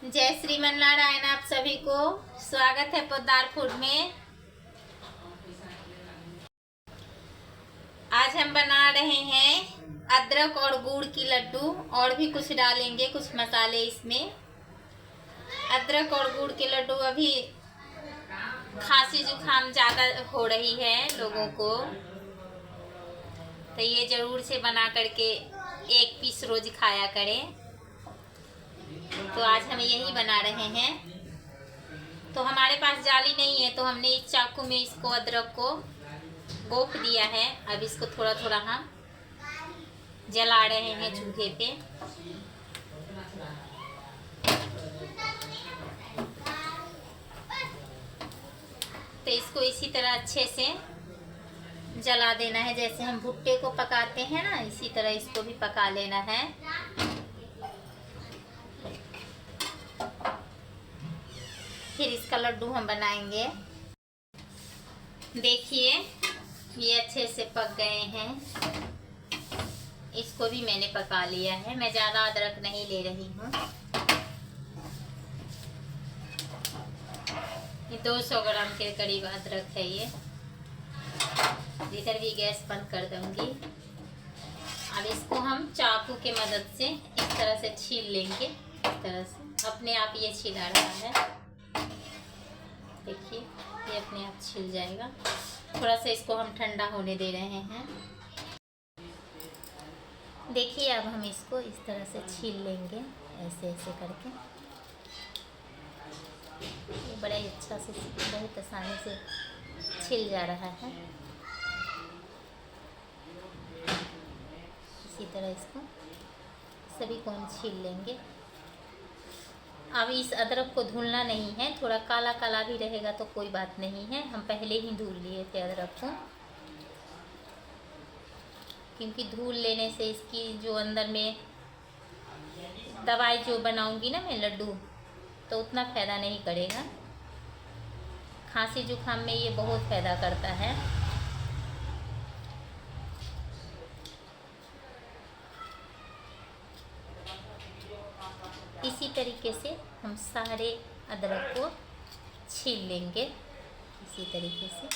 जय श्रीमन्नारायण। आप सभी को स्वागत है पोद्दार फूड में। आज हम बना रहे हैं अदरक और गुड़ की लड्डू, और भी कुछ डालेंगे, कुछ मसाले इसमें। अदरक और गुड़ के लड्डू। अभी खांसी जुकाम ज़्यादा हो रही है लोगों को, तो ये ज़रूर से बना करके एक पीस रोज खाया करें। तो आज हम यही बना रहे हैं। तो हमारे पास जाली नहीं है, तो हमने इस चाकू में इसको अदरक को गोख दिया है। अब इसको थोड़ा थोड़ा हम जला रहे हैं चूल्हे पे। तो इसको इसी तरह अच्छे से जला देना है, जैसे हम भुट्टे को पकाते हैं ना, इसी तरह इसको भी पका लेना है। फिर इसका लड्डू हम बनाएंगे। देखिए ये अच्छे से पक गए हैं। इसको भी मैंने पका लिया है। मैं ज़्यादा अदरक नहीं ले रही हूँ। ये 200 ग्राम के करीब अदरक है ये। इधर भी गैस बंद कर दूंगी। अब इसको हम चाकू के मदद से इस तरह से छील लेंगे। इस तरह से अपने आप ये छिला रहा है। देखिए ये अपने आप छिल जाएगा। थोड़ा सा इसको हम ठंडा होने दे रहे हैं। देखिए अब हम इसको इस तरह से छील लेंगे, ऐसे ऐसे करके। ये बड़ा ही अच्छा से, बहुत आसानी से छिल जा रहा है। इसी तरह इसको सभी को हम छील लेंगे। अब इस अदरक को धुलना नहीं है, थोड़ा काला काला भी रहेगा तो कोई बात नहीं है। हम पहले ही धुल लिए थे अदरक को, क्योंकि धुल लेने से इसकी जो अंदर में दवाई जो बनाऊंगी ना मैं लड्डू, तो उतना फ़ायदा नहीं करेगा। खांसी जुकाम में ये बहुत फ़ायदा करता है। इसी तरीके से हम सारे अदरक को छील लेंगे, इसी तरीके से।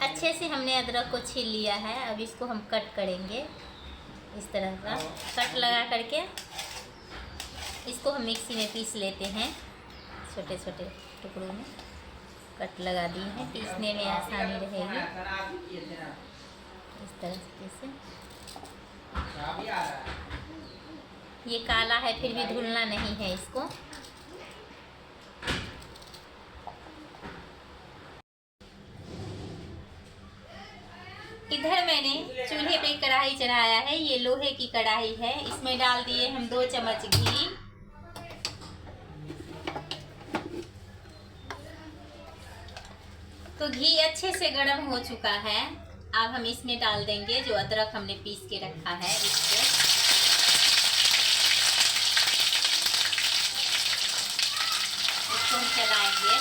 अच्छे से हमने अदरक को छील लिया है। अब इसको हम कट करेंगे इस तरह का। कट लगा करके इसको हम मिक्सी में पीस लेते हैं। छोटे छोटे टुकड़ों में कट लगा दिए हैं, पीसने में आसानी रहेगी। इस तरह से ये काला है, फिर भी धुलना नहीं है इसको। इधर मैंने चूल्हे पे कढ़ाई चढ़ाया है। ये लोहे की कढ़ाई है। इसमें डाल दिए हम 2 चम्मच घी। तो घी अच्छे से गर्म हो चुका है। अब हम इसमें डाल देंगे जो अदरक हमने पीस के रखा है। इसको हम चलाएंगे।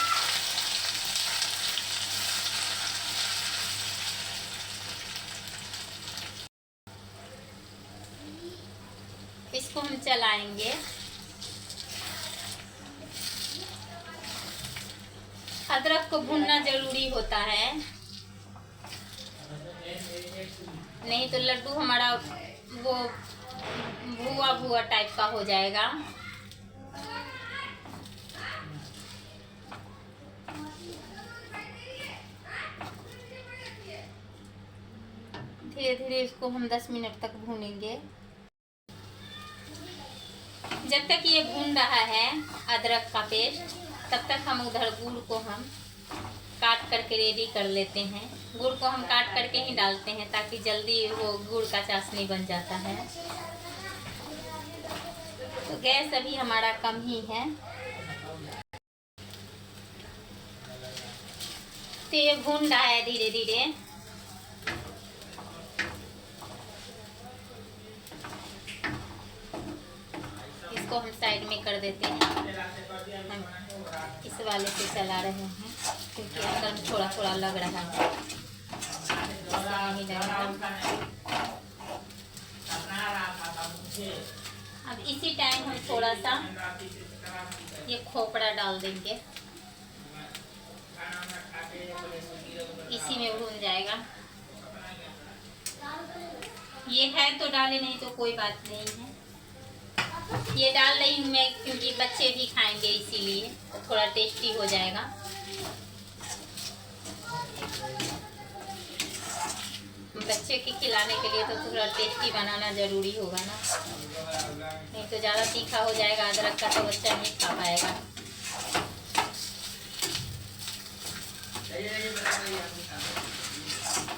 इसको हम चलाएंगे। अदरक को भूनना जरूरी होता है, नहीं तो लड्डू हमारा वो भुआ भुआ टाइप का हो जाएगा। धीरे धीरे इसको हम 10 मिनट तक भूनेंगे। जब तक ये भून रहा है अदरक का पेस्ट, तब तक हम उधर गुड़ को हम काट करके रेडी कर लेते हैं। गुड़ को हम काट करके ही डालते हैं, ताकि जल्दी वो गुड़ का चाशनी बन जाता है। तो गैस अभी हमारा कम ही है। तो ये भून रहा है धीरे धीरे। इसको हम साइड में कर देते हैं। हम इस वाले से चला रहे हैं, क्योंकि अंदर में थोड़ा थोड़ा लग रहा है। नहीं लगेगा। अब इसी टाइम हम थोड़ा सा ये खोपड़ा डाल देंगे, इसी में भून जाएगा। ये है तो डाले, नहीं तो कोई बात नहीं है। ये डाल रही हूँ मैं क्योंकि बच्चे भी खाएंगे, इसीलिए तो थोड़ा टेस्टी हो जाएगा। बच्चे के खिलाने के लिए तो थोड़ा टेस्टी बनाना ज़रूरी होगा ना, नहीं तो ज़्यादा तीखा हो जाएगा अदरक का तो बच्चा नहीं खा पाएगा।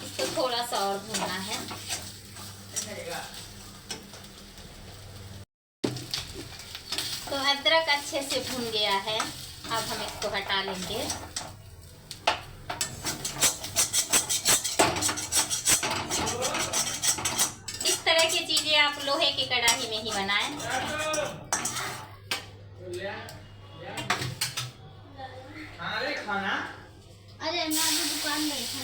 इसको थोड़ा सा और भूनना है। तो अदरक अच्छे से भून गया है, अब हम इसको हटा लेंगे। इस तरह की चीजें आप लोहे की कढ़ाई में ही बनाएं। खाना अरे मैं अभी दुकान में था।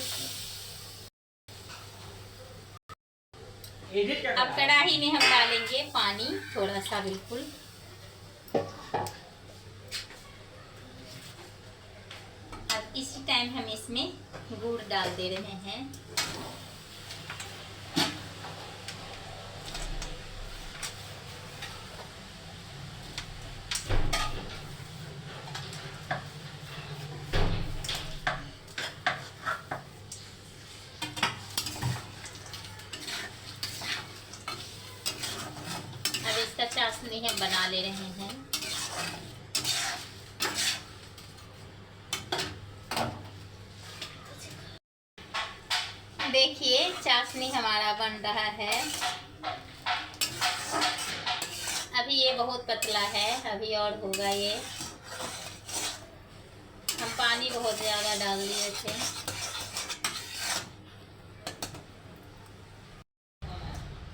अब कढ़ाई में हम डालेंगे पानी थोड़ा सा, बिल्कुल। अब इसी टाइम हम इसमें गुड़ डाल दे रहे हैं। अब इसका चाशनी हम बना ले रहे हैं। देखिए चाशनी हमारा बन रहा है। अभी ये बहुत पतला है, अभी और होगा ये। हम पानी बहुत ज़्यादा डाल दिए थे।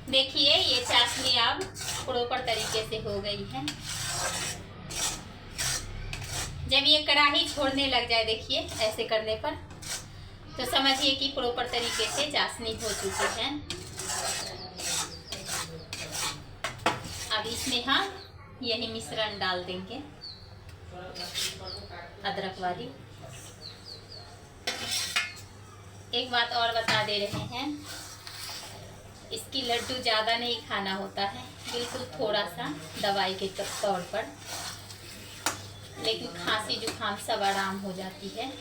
देखिए ये चाशनी अब प्रॉपर तरीके से हो गई है। जब ये कढ़ाई छोड़ने लग जाए, देखिए ऐसे करने पर, तो समझिए कि प्रॉपर तरीके से चाशनी हो चुकी है। अब इसमें हम यही मिश्रण डाल देंगे, अदरक वाली। एक बात और बता दे रहे हैं, इसकी लड्डू ज़्यादा नहीं खाना होता है, बिल्कुल थोड़ा सा दवाई के तौर पर, लेकिन खांसी जुकाम सब आराम हो जाती है।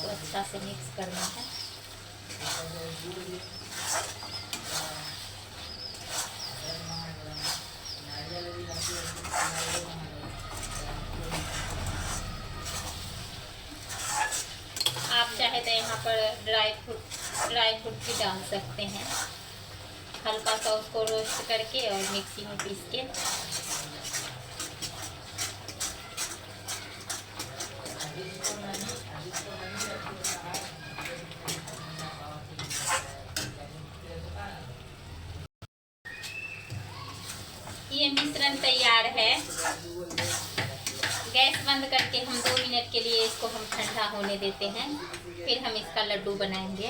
तो अच्छा से मिक्स करना है। आप चाहे तो यहाँ पर ड्राई फ्रूट भी डाल सकते हैं, हल्का सा उसको रोस्ट करके और मिक्सी में पीस के। ये मिश्रण तैयार है। गैस बंद करके हम 2 मिनट के लिए इसको हम ठंडा होने देते हैं, फिर हम इसका लड्डू बनाएंगे।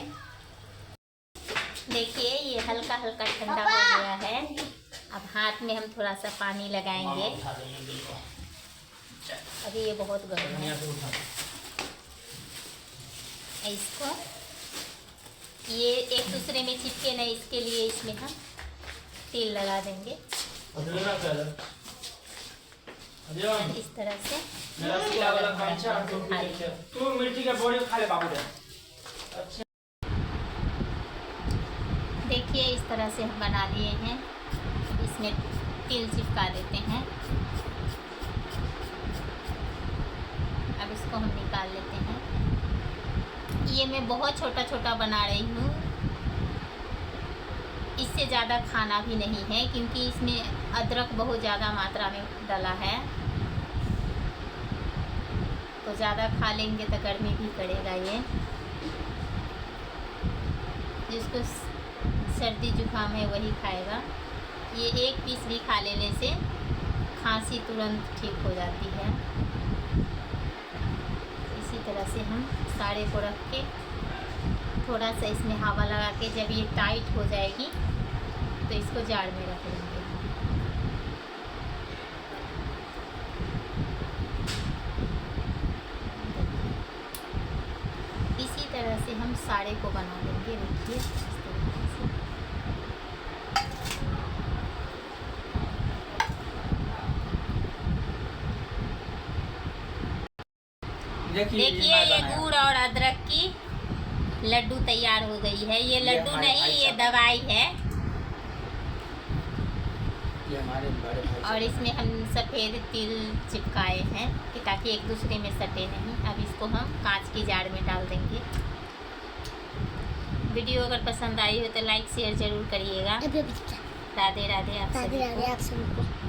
देखिए ये हल्का हल्का ठंडा हो गया है। अब हाथ में हम थोड़ा सा पानी लगाएंगे। अभी ये बहुत गर्म है। इसको ये एक दूसरे में चिपके नहीं, इसके लिए इसमें हम तेल लगा देंगे इस तरह से। देखिए इस तरह से हम बना लिए हैं। इसमें तिल चिपका देते हैं। अब इसको हम निकाल लेते हैं। ये मैं बहुत छोटा छोटा बना रही हूँ, इससे ज़्यादा खाना भी नहीं है क्योंकि इसमें अदरक बहुत ज़्यादा मात्रा में डाला है, तो ज़्यादा खा लेंगे तो गर्मी भी करेगा। ये जिसको सर्दी जुकाम है वही खाएगा। ये एक पीस भी खा लेने से खांसी तुरंत ठीक हो जाती है। इसी तरह से हम साड़े को रख के थोड़ा सा इसमें हवा लगा के जब ये टाइट हो जाएगी तो इसको जार में रख देंगे। इसी तरह से हम साड़े को बना लेंगे। देखिए इस तरीके से। देखिए ये गुड़ और अदरक की लड्डू तैयार हो गई है। ये लड्डू नहीं, ये दवाई है। ये हमारे बड़े भाई और इसमें हम सफ़ेद तिल चिपकाए हैं कि ताकि एक दूसरे में सटे नहीं। अब इसको हम कांच की जार में डाल देंगे। वीडियो अगर पसंद आई हो तो लाइक शेयर ज़रूर करिएगा। राधे राधे आप सभी को।